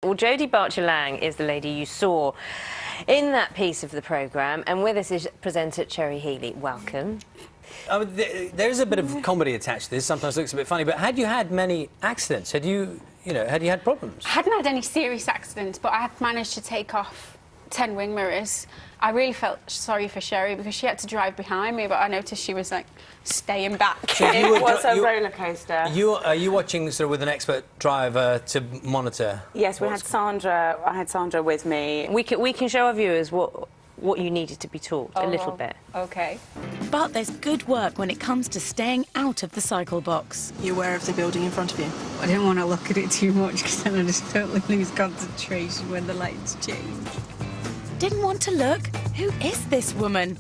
Well, Jodie Barcher-Lang is the lady you saw in that piece of the programme, and with us is presenter Cherry Healey. Welcome. There's a bit of comedy attached to this. Sometimes it looks a bit funny, but had you had many accidents? Had you had problems? I hadn't had any serious accidents, but I had managed to take off 10 wing mirrors. I really felt sorry for Sherry because she had to drive behind me, but I noticed she was, like, staying back. So it was a roller coaster. Are you watching sort of with an expert driver to monitor? Yes, we had Sandra. I had Sandra with me. We can show our viewers what you needed to be taught a little bit. OK. But there's good work when it comes to staying out of the cycle box. You're aware of the building in front of you? I didn't want to look at it too much because then I just totally lose concentration when the lights change. Didn't want to look? Who is this woman?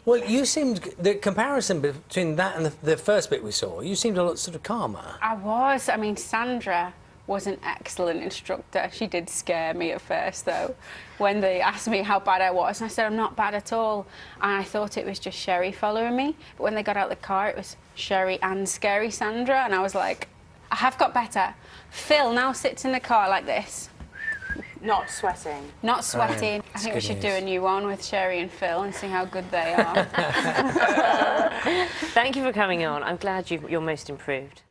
Well, you seemed, the comparison between that and the first bit we saw, you seemed a lot sort of calmer. I was. I mean, Sandra was an excellent instructor. She did scare me at first, though, when they asked me how bad I was. And I said, I'm not bad at all. And I thought it was just Sherry following me. But when they got out of the car, it was Sherry and scary Sandra. And I was like, I have got better. Phil now sits in the car like this. Not sweating. Not sweating. I think we should do a new one with Sherry and Phil and see how good they are. Thank you for coming on. I'm glad you're most improved.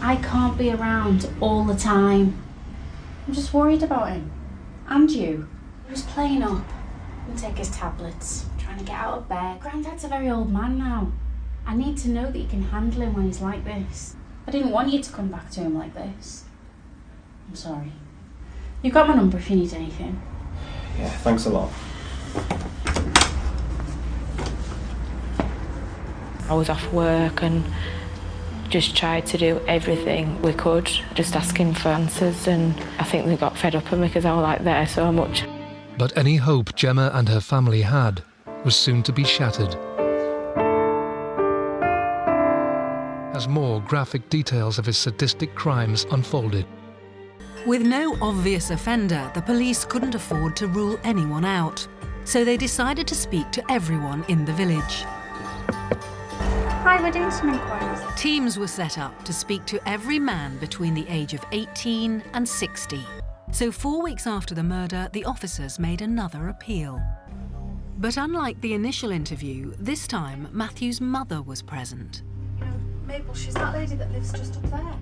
I can't be around all the time. I'm just worried about him. And you. He was playing up. He'll take his tablets, trying to get out of bed. Granddad's a very old man now. I need to know that you can handle him when he's like this. I didn't want you to come back to him like this. I'm sorry. You've got my number if you need anything. Yeah, thanks a lot. I was off work and just tried to do everything we could, just asking for answers, and I think they got fed up with me because I was like there so much. But any hope Gemma and her family had was soon to be shattered, as more graphic details of his sadistic crimes unfolded. With no obvious offender, the police couldn't afford to rule anyone out, so they decided to speak to everyone in the village. Hi, we're doing some inquiries. Teams were set up to speak to every man between the age of 18 and 60. So 4 weeks after the murder, the officers made another appeal. But unlike the initial interview, this time Matthew's mother was present. You know, Mabel, she's that lady that lives just up there.